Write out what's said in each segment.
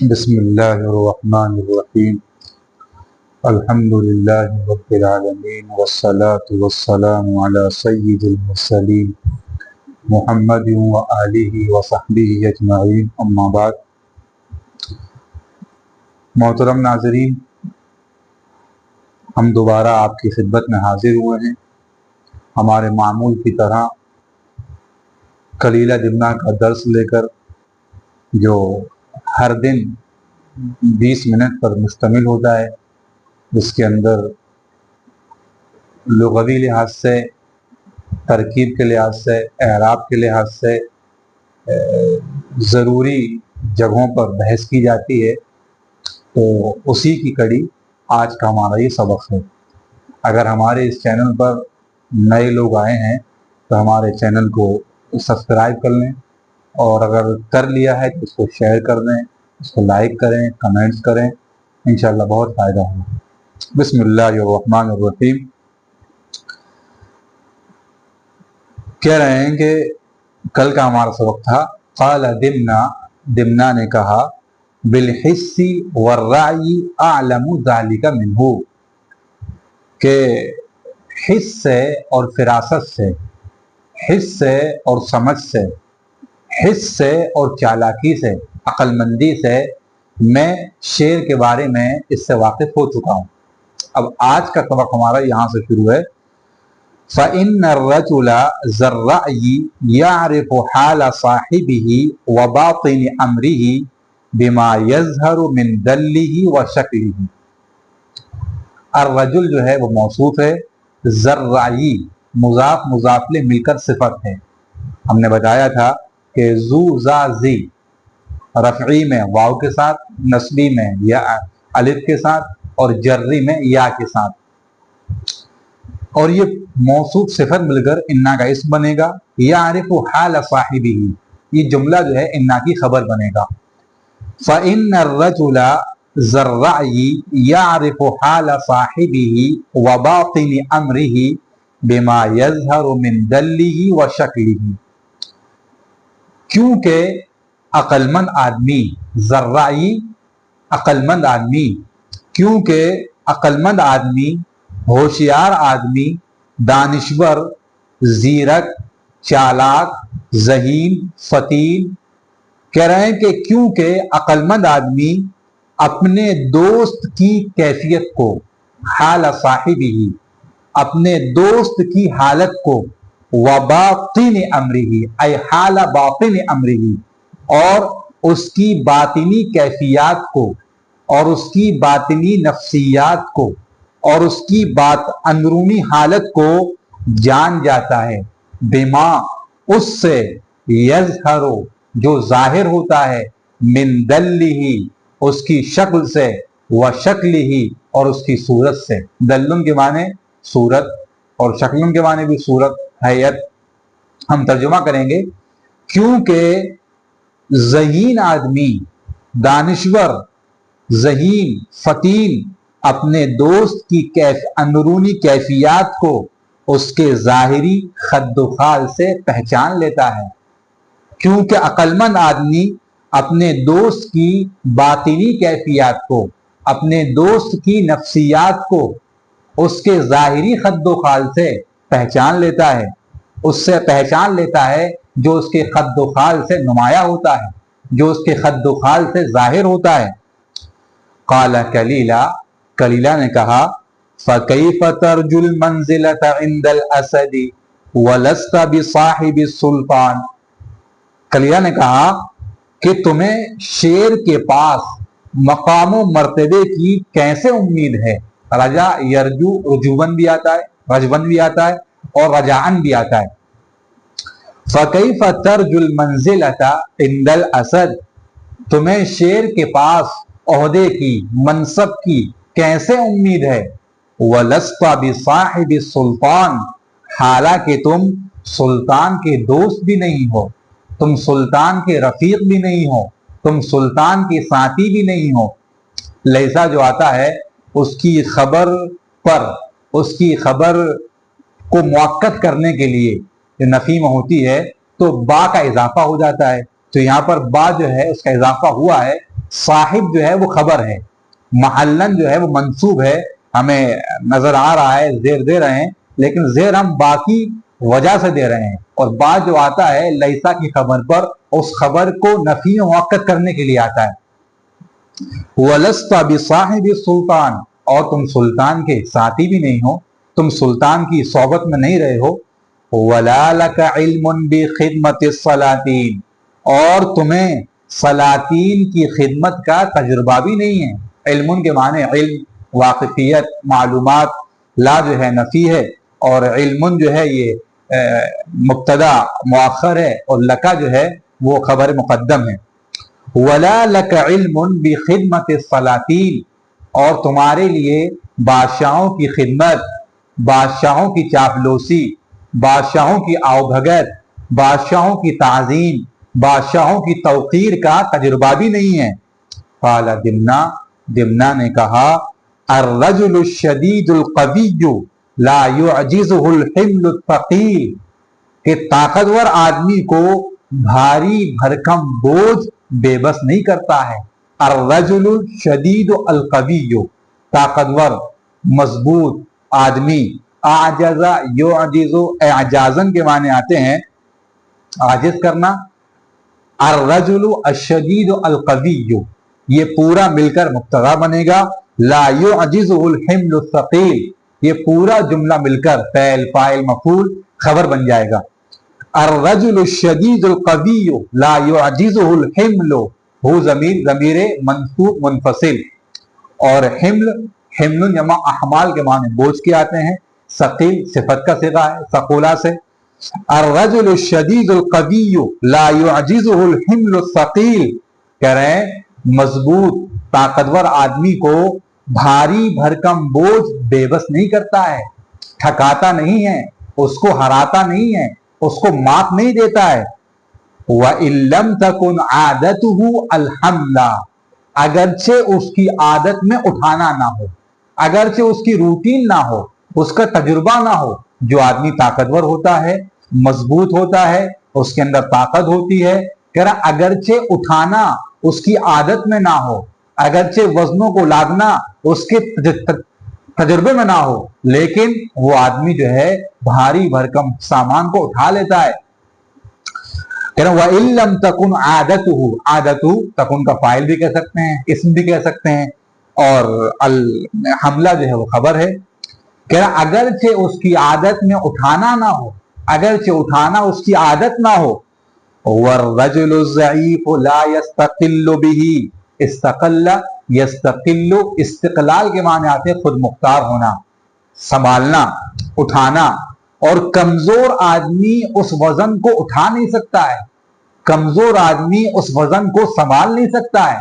بسم اللہ الرحمن الرحیم الحمد للہ رب العالمین والصلاة والسلام علی سید المرسلین محمد وآلہ وصحبہ اجمعین، اما بعد۔ محترم ناظرین، ہم دوبارہ آپ کی خدمت میں حاضر ہوئے ہیں۔ ہمارے معمول کی طرح کلیلہ دمنہ کا درس لے کر، جو ہر دن 20 منٹ پر مشتمل ہوتا ہے، جس کے اندر لغوی لحاظ سے، ترکیب کے لحاظ سے، اعراب کے لحاظ سے ضروری جگہوں پر بحث کی جاتی ہے، تو اسی کی کڑی آج کا ہمارا یہ سبق ہے۔ اگر ہمارے اس چینل پر نئے لوگ آئے ہیں تو ہمارے چینل کو سبسکرائب کر لیں، اور اگر کر لیا ہے تو اس کو شیئر کر دیں، اس کو لائک کریں، کمنٹس کریں، انشاءاللہ بہت فائدہ ہوگا۔ بسم اللہ الرحمن الرحیم۔ کہہ رہے ہیں کہ کل کا ہمارا سبق تھا قال دمنا نے کہا بالحس والرعی اعلم ذالک منہ، کہ حس سے اور فراست سے، حس سے اور سمجھ سے، حس سے اور چالاکی سے، عقل مندی سے میں شعر کے بارے میں اس سے واقف ہو چکا ہوں۔ اب آج کا سبق ہمارا یہاں سے شروع ہے۔ فَإِنَّ الرَّجُلَ ذَا الرَّأْيِ يَعْرِفُ حَالَ صَاحِبِهِ وَبَاطِنِ أَمْرِهِ بِمَا يَظْهَرُ مِنْ دَلِّهِ وَشَكْلِهِ۔ الرجل جو ہے وہ موصوف ہے، ذَا الرَّأْيِ مضاف مضاف لے مل کر صفت ہے۔ ہم نے بتایا تھا کہ ذو ذا ذی رفعی میں واو کے ساتھ، نصبی میں یا الف کے ساتھ، اور جری میں یا کے ساتھ، اور یہ موصوف صفت مل کر انا کا اسم بنے گا۔ یعرف حال صاحبہ، یہ جملہ جو ہے انا کی خبر بنے گا۔ فإن الرجل ذا الرأی یعرف حال صاحبہ وباطن امرہ بما یظہر من دلہ وشکلہ، کیونکہ عقل مند آدمی، ذرعی عقل مند آدمی، کیونکہ عقل مند آدمی، ہوشیار آدمی، دانشور، زیرک، چالاک، ذہین، فطین، کہہ رہے ہیں کہ کیونکہ عقل مند آدمی اپنے دوست کی کیفیت کو، حال صاحبہ اپنے دوست کی حالت کو، وباطن امرہ ای حال باطن امرہ اور اس کی باطنی کیفیات کو، اور اس کی باطنی نفسیات کو، اور اس کی اندرونی حالت کو جان جاتا ہے، بما اس سے، یظہر جو ظاہر ہوتا ہے، من دلہ اس کی شکل سے، وشکلہ اور اس کی صورت سے۔ دلن کے معنی صورت، اور شکلن کے معنی بھی صورت، حیت۔ ہم ترجمہ کریں گے کیونکہ ذہین آدمی، دانشور، ذہین، فطین اپنے دوست کی اندرونی کیفیات کو اس کے ظاہری خد و خال سے پہچان لیتا ہے، کیونکہ عقل مند آدمی اپنے دوست کی باطنی کیفیات کو، اپنے دوست کی نفسیات کو اس کے ظاہری خد و خال سے پہچان لیتا ہے، اس سے پہچان لیتا ہے جو اس کے خد و خال سے نمایاں ہوتا ہے، جو اس کے خد و خال سے ظاہر ہوتا ہے۔ قال کلیلہ نے کہا فَكَيْفَ تَرْجُو الْمَنْزِلَةَ عِنْدَ الْأَسَدِ وَلَسْتَ بِصَاحِبِ السُّلْطَانِ۔ کلیلہ نے کہا کہ تمہیں شیر کے پاس مقام و مرتبے کی کیسے امید ہے؟ رجا یرجو رجوبن بھی آتا ہے، رجبن بھی آتا ہے، اور رجعن بھی آتا ہے۔ فَكَيْفَ تَرْجُو الْمَنْزِلَةَ عِنْدَ الْأَسَدِ، تمہیں شیر کے پاس عہدے کی، منصب کی کیسے امید ہے؟ وَلَسْتَ بِصَاحِبِ السُّلْطَانِ، حالانکہ تم سلطان کے دوست بھی نہیں ہو، تم سلطان کے رفیق بھی نہیں ہو، تم سلطان کے ساتھی بھی نہیں ہو۔ لیسا جو آتا ہے اس کی خبر پر، اس کی خبر کو مؤکد کرنے کے لیے جو نفی میں ہوتی ہے تو با کا اضافہ ہو جاتا ہے، تو یہاں پر با جو ہے اس کا اضافہ ہوا ہے صاحب جو ہے وہ خبر ہے، محلن جو ہے وہ منصوب ہے، ہمیں نظر آ رہا ہے زیر دے رہے ہیں لیکن زیر ہم باقی وجہ سے دے رہے ہیں، اور بعد جو آتا ہے لیسا کی خبر پر اس خبر کو نفی موقت کرنے کے لیے آتا ہے۔ وَلَسْتَ بِصَاحِبِ السُّلْطَانِ، اور تم سلطان کے ساتھی بھی نہیں ہو، تم سلطان کی صحبت میں نہیں رہے ہو۔ وَلَا لَكَ عِلْمٌ بِخِدْمَةِ السَّلَاطِينِ، اور تمہیں سلاطین کی خدمت کا تجربہ بھی نہیں ہے۔ علم کے معنی علم، واقفیت، معلومات، لا جو ہے نفی ہے، اور علم جو ہے یہ مبتدا مؤخر ہے، اور لکا جو ہے وہ خبر مقدم ہے۔ وَلَا لَكَ عِلْمٌ بِخِدْمَةِ السَّلَاطِينِ، اور تمہارے لیے بادشاہوں کی خدمت، بادشاہوں کی چاپلوسی، بادشاہوں کی آؤ بھگت، بادشاہوں کی تعظیم، بادشاہوں کی توقیر کا تجربہ بھی نہیں ہے۔ قال دمنا، دمنا نے کہا الرجل الشدید القوی لا يعجزه الحمل الثقیل، کہ طاقتور آدمی کو بھاری بھرکم بوجھ بے بس نہیں کرتا ہے۔ الرجل الشدید القوی، طاقتور مضبوط آدمی، اعجز یعجز، اعجازن کے معنی آتے ہیں عاجز کرنا۔ الرجل الشدید القوی، یہ پورا مل کر مبتدا بنے گا، لا يعجزه الحمل الثقیل، یہ پورا جملہ مل کر فعل فاعل مفعول خبر بن جائے گا۔ الرجل الشدید القوی لا يعجزه الحمل، ہو ضمیر منصوب منفصل، اور حمل، حمل جمع احمال کے معنی بوجھ کے آتے ہیں، ثقیل صفت کا صیغہ ہے ثقولا سے۔ الرجل الشدید القوی لا يعجزه الحمل الثقیل، کہہ رہے ہیں مضبوط طاقتور آدمی کو بھاری بھرکم بوجھ بے بس نہیں کرتا ہے، تھکاتا نہیں ہے، اس کو ہراتا نہیں ہے، اس کو مات نہیں دیتا ہے۔ وَإِن لَمْ تَكُنْ عَادَتُهُ الْحَمْلَ، اگرچہ اس کی عادت میں اٹھانا نہ ہو، اگرچہ اس کی روٹین نہ ہو، اس کا تجربہ نہ ہو۔ جو آدمی طاقتور ہوتا ہے، مضبوط ہوتا ہے، اس کے اندر طاقت ہوتی ہے، کہہ رہا اگرچہ اٹھانا اس کی عادت میں نہ ہو، اگرچہ وزنوں کو لادنا اس کے تجربے میں نہ ہو، لیکن وہ آدمی جو ہے بھاری بھرکم سامان کو اٹھا لیتا ہے۔ کہہ رہا وَإِن لَمْ تَكُنْ عَادَتُهُ، عادتُ تکن کا فاعل بھی کہہ سکتے ہیں، اسم بھی کہہ سکتے ہیں، اور الحملہ جو ہے وہ خبر ہے۔ کہہ رہا اگرچہ اس کی عادت میں اٹھانا نہ ہو، اگرچہ اٹھانا اس کی عادت نہ ہو۔ وَالرَّجُلُ الضَّعِيفُ لَا يَسْتَقِلُّ بِهِ، استقل یستقل، استقلال کے معنی آتے ہیں خود مختار ہونا، سنبھالنا، اٹھانا، اور کمزور آدمی اس وزن کو اٹھا نہیں سکتا ہے، کمزور آدمی اس وزن کو سنبھال نہیں سکتا ہے،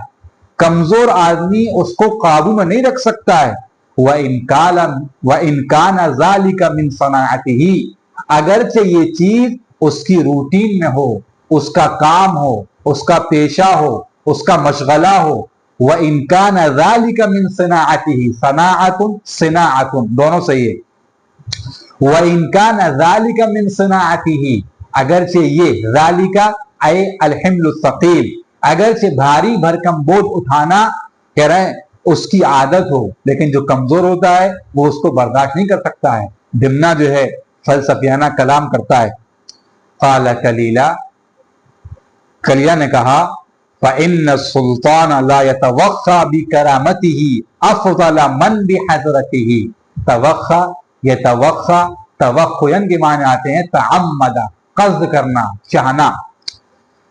کمزور آدمی اس کو قابو میں نہیں رکھ سکتا ہے۔ وَإِنْ كَانَ ذَلِكَ مِنْ صَنَاعَتِهِ، اگرچہ یہ چیز اس کی روٹین میں ہو، اس کا کام ہو، اس کا پیشہ ہو، اس کا مشغلہ ہو۔ وَإِنْ كَانَ ذَلِكَ مِنْ صِنَاعَتِهِ، صناعت صناعت دونوں صحیح ہے۔ وَإِنْ كَانَ ذَلِكَ مِنْ صِنَاعَتِهِ، اگرچہ یہ ذَلِكَ اے الحمل الثقیل، اگرچہ بھاری بھرکم بوجھ اٹھانا کہہ رہے ہیں اس کی عادت ہو، لیکن جو کمزور ہوتا ہے وہ اس کو برداشت نہیں کر سکتا ہے۔ دمنا جو ہے فلسفیانہ کلام کرتا ہے۔ قال کلیلہ، کلیلہ نے کہا فَإِنَّ السُّلْطَانَ لَا يَتَوَخَّى بِكَرَامَتِهِ أَفْضَلَ مَنْ بِحَضْرَتِهِ۔ توخّى، یتوخّى، توخّیًا کے معنی آتے ہیں تعمد، قصد کرنا، چاہنا۔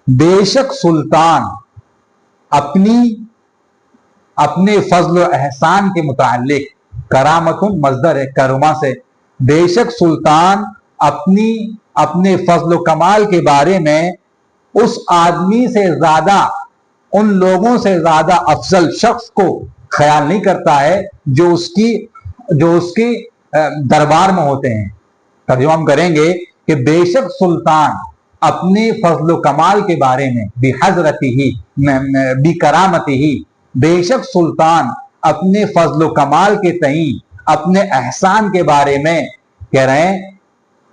بے شک سلطان اپنے فضل و احسان کے متعلق، کرامت مصدر ہے کرما سے، بے شک سلطان اپنے فضل و کمال کے بارے میں اس آدمی سے زیادہ، ان لوگوں سے زیادہ افضل شخص کو خیال نہیں کرتا ہے جو اس کی دربار میں ہوتے ہیں۔ ترجمہ ہم کریں گے کہ بے شک سلطان اپنے فضل و کمال کے بارے میں، بحضرتہ، بکرامتہ، بے شک سلطان اپنے فضل و کمال کے تئیں، اپنے احسان کے بارے میں کہہ رہے ہیں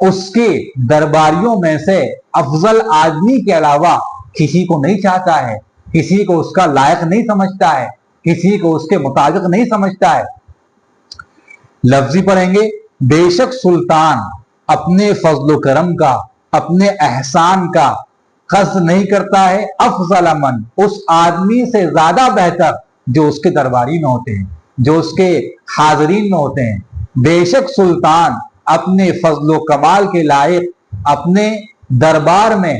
اس کے درباریوں میں سے افضل آدمی کے علاوہ کسی کو نہیں چاہتا ہے۔ کسی کو اس کا لائق نہیں سمجھتا ہے، کسی کو اس کے مطابق نہیں سمجھتا ہے۔ لفظی پڑھیں گے، بے شک سلطان اپنے فضل و کرم کا، اپنے احسان کا قصد نہیں کرتا ہے، افضل من، اس آدمی سے زیادہ بہتر جو اس کے درباری میں ہوتے ہیں، جو اس کے حاضرین میں ہوتے ہیں۔ بے شک سلطان اپنے فضل و کمال کے لائق اپنے دربار میں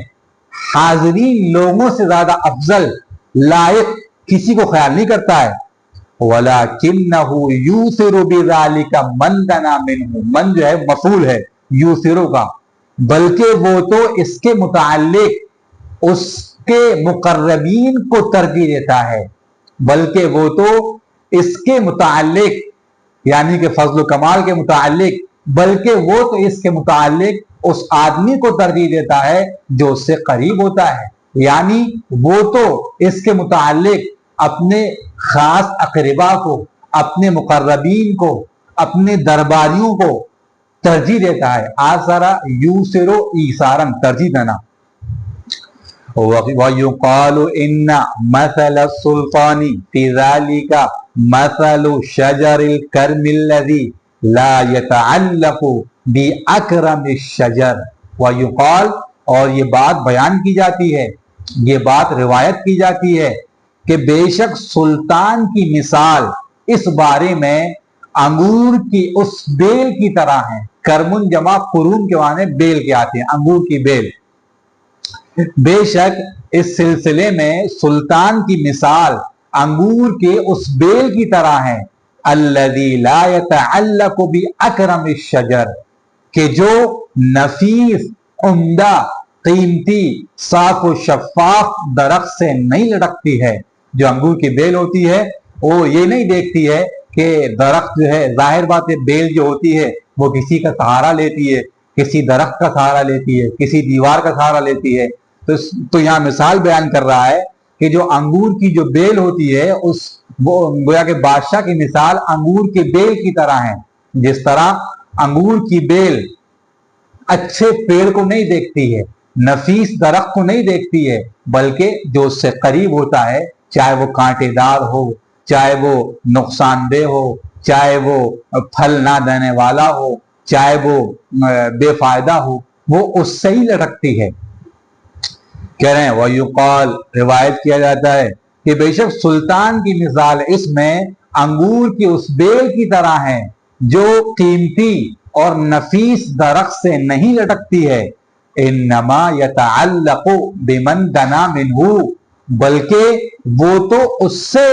حاضرین لوگوں سے زیادہ افضل لائق کسی کو خیال نہیں کرتا ہے۔ وَلَكِنَّهُ يُوثِرُ بِذَلِكَ مَنْ دَنَا مِنْهُ، من جو ہے مفعول ہے یوثرو کا، بلکہ وہ تو اس کے متعلق اس کے مقربین کو ترجیح دیتا ہے، بلکہ وہ تو اس کے متعلق یعنی کہ فضل و کمال کے متعلق، بلکہ وہ تو اس کے متعلق اس آدمی کو ترجیح دیتا ہے جو اس سے قریب ہوتا ہے، یعنی وہ تو اس کے متعلق اپنے خاص اقربا کو، اپنے مقربین کو، اپنے درباریوں کو ترجیح دیتا ہے۔ آثرا یوسرو ایثارن، ترجیح دینا۔ وَيُقَالُ إِنَّ مَثَلَ السُّلْطَانِ فِي ذَلِكَ مَثَلُ شَجَرِ الْكَرْمِ الَّذِي لَا يَتَعَلَّقُ بِأَكْرَمِ الشَّجَرِ۔ وَيُقَالُ، اور یہ بات بیان کی جاتی ہے، یہ بات روایت کی جاتی ہے کہ بے شک سلطان کی مثال اس بارے میں انگور کی اس بیل کی طرح ہے۔ کرمن جمع قرون کے معنی بیل کے آتے ہیں، انگور کی بیل۔ بے شک اس سلسلے میں سلطان کی مثال انگور کے اس بیل کی طرح ہے، الذی لا یتعلق باکرم الشجر، کہ جو نفیس، عمدہ، قیمتی، صاف و شفاف درخت سے نہیں لٹکتی ہے۔ جو انگور کی بیل ہوتی ہے وہ یہ نہیں دیکھتی ہے کہ درخت جو ہے، ظاہر بات ہے بیل جو ہوتی ہے وہ کسی کا سہارا لیتی ہے، کسی درخت کا سہارا لیتی ہے، کسی دیوار کا سہارا لیتی ہے۔ تو یہاں مثال بیان کر رہا ہے کہ جو انگور کی جو بیل ہوتی ہے، وہ گویا کہ بادشاہ کی مثال انگور کی بیل کی طرح ہے۔ جس طرح انگور کی بیل اچھے پیڑ کو نہیں دیکھتی ہے، نفیس درخت کو نہیں دیکھتی ہے، بلکہ جو اس سے قریب ہوتا ہے، چاہے وہ کانٹے دار ہو، چاہے وہ نقصان دہ ہو، چاہے وہ پھل نہ دینے والا ہو، چاہے وہ بے فائدہ ہو، وہ اس سے ہی لٹکتی ہے۔ کہہ رہے ہیں وَيُقَالُ، روایت کیا جاتا ہے کہ بے شک سلطان کی مثال اس میں انگور کی اس بیل کی طرح ہے جو قیمتی اور نفیس درخت سے نہیں لٹکتی ہے۔ انما یتعلق بمن دنا منہ، بلکہ وہ تو اس سے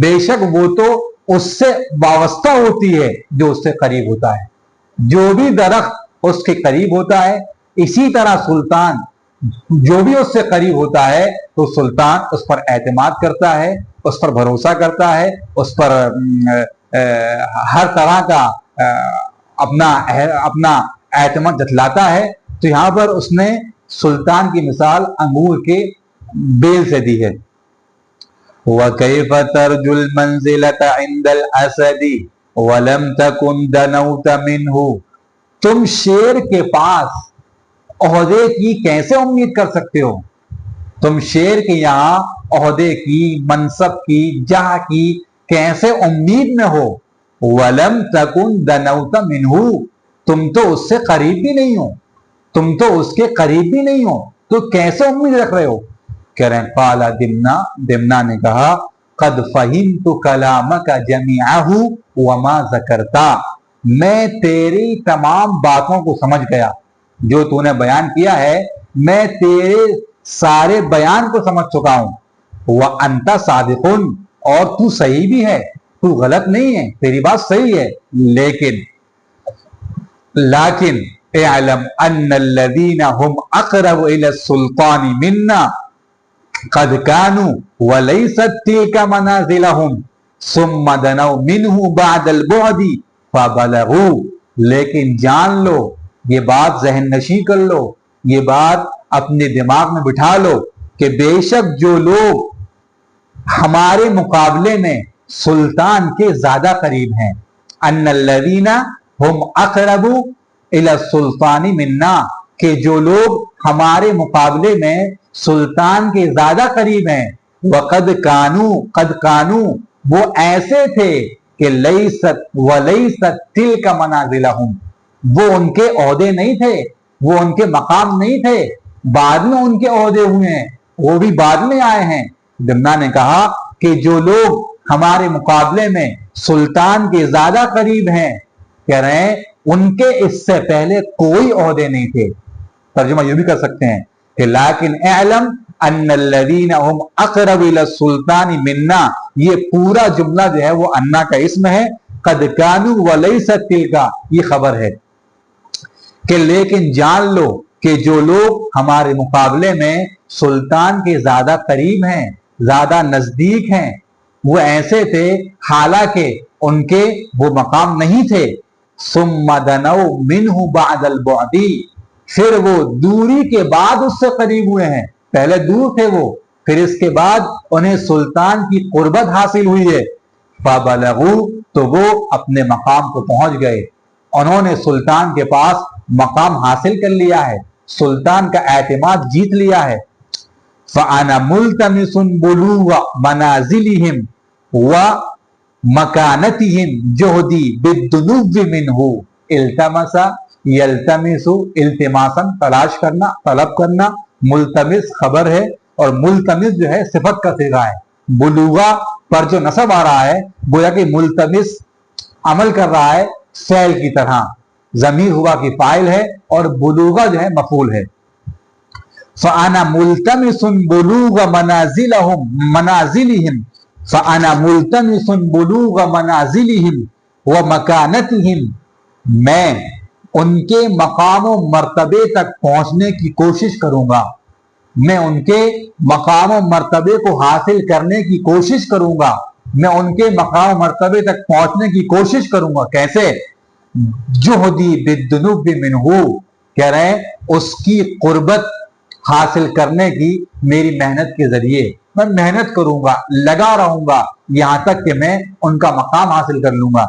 بے شک وہ تو اس سے وابستہ ہوتی ہے جو اس سے قریب ہوتا ہے۔ جو بھی درخت اس کے قریب ہوتا ہے، اسی طرح سلطان جو بھی اس سے قریب ہوتا ہے تو سلطان اس پر اعتماد کرتا ہے، اس پر بھروسہ کرتا ہے، اس پر ہر طرح کا اپنا اعتماد جتلاتا ہے۔ تو یہاں پر اس نے سلطان کی مثال انگور کے بیل سے دی ہے۔ وَكَيْفَ تَرْجُو الْمَنْزِلَةَ عِنْدَ الْأَسَدِ وَلَمْ تَكُنْ دَنَوْتَ مِنْهُ، تم شیر کے پاس عہدے کی کیسے امید کر سکتے ہو؟ تم شیر کے یہاں عہدے کی، منصب کی، جاہ کی کیسے امید میں ہو؟ وَلَمْ تَكُنْ دَنَوْتَ مِنْهُ، تم تو اس سے قریب بھی نہیں ہو، تم تو اس کے قریب بھی نہیں ہو، تو کیسے امید رکھ رہے ہو؟ کہہ رہے ہیں قال دمنا نے کہا قد فہمت کلامک جمیعہ وما ذکرتا، میں تیری تمام باتوں کو سمجھ گیا، جو تو نے بیان کیا ہے میں تیرے سارے بیان کو سمجھ چکا ہوں۔ وانت صادق، اور تو صحیح بھی ہے، تو غلط نہیں ہے، تیری بات صحیح ہے، لیکن اعلم ان الذین هم اقرب الى السلطان منا قد كانوا وليست تلك منازلهم ثم دنوا منه بعد البعد فبلغوا، لیکن جان لو، یہ بات ذہن نشین کر لو، یہ بات اپنے دماغ میں بٹھا لو کہ بے شک جو لوگ ہمارے مقابلے میں سلطان کے زیادہ قریب ہیں، ان الذین هم اقرب الى السلطان منا، کہ جو لوگ ہمارے مقابلے میں سلطان کے زیادہ قریب ہیں. وقد کانو وہ ایسے تھے کہ لیست ولیست تلک منازلہم، وہ ان کے عہدے نہیں تھے، وہ ان کے مقام نہیں تھے، بعد میں ان کے عہدے ہوئے ہیں، وہ بھی بعد میں آئے ہیں. جمنا نے کہا کہ جو لوگ ہمارے مقابلے میں سلطان کے زیادہ قریب ہیں، کہہ رہے ہیں ان کے اس سے پہلے کوئی عہدے نہیں تھے. ترجمہ یہ بھی کر سکتے ہیں کہ لیکن اعلم ان الذین هم اقرب الى السلطان منا، یہ پورا جملہ جو ہے وہ انا کا اسم ہے، قد کانوا ولیست تلک یہ خبر ہے کہ لیکن جان لو کہ جو لوگ ہمارے مقابلے میں سلطان کے زیادہ قریب ہیں، زیادہ نزدیک ہیں، وہ ایسے تھے حالانکہ ان کے وہ مقام نہیں تھے. ثم دنوا منہ بعد البعد، پھر وہ دوری کے بعد اس سے قریب ہوئے ہیں. پہلے دور تھے وہ، پھر اس کے بعد انہیں سلطان کی قربت حاصل ہوئی ہے. فبلغوا، تو وہ اپنے مقام کو پہنچ گئے، انہوں نے سلطان کے پاس مقام حاصل کر لیا ہے، سلطان کا اعتماد جیت لیا ہے. فانا ملتمس بلوغ منازلہم ومکانتہم جہدی بالدنو منہ. التمس یلتمس التماسا تلاش کرنا، طلب کرنا، ملتمس خبر ہے اور ملتمس جو ہے صفت کا صیغہ ہے. بلوغا پر جو نصب آ رہا ہے گویا کہ ملتمس عمل کر رہا ہے فعل کی طرح، ضمیر ہوا کی فاعل ہے اور بلوغا جو ہے مفعول ہے. فانا ملتمس بلوغ منازلہم فانا ملتمس بلوغ منازلہم ومکانتہم، میں ان کے مقام و مرتبے تک پہنچنے کی کوشش کروں گا، میں ان کے مقام و مرتبے کو حاصل کرنے کی کوشش کروں گا، میں ان کے مقام و مرتبے تک پہنچنے کی کوشش کروں گا. کیسے؟ جہدی بالدنو منہ، کہہ رہے ہیں اس کی قربت حاصل کرنے کی میری محنت کے ذریعے میں محنت کروں گا، لگا رہوں گا یہاں تک کہ میں ان کا مقام حاصل کر لوں گا.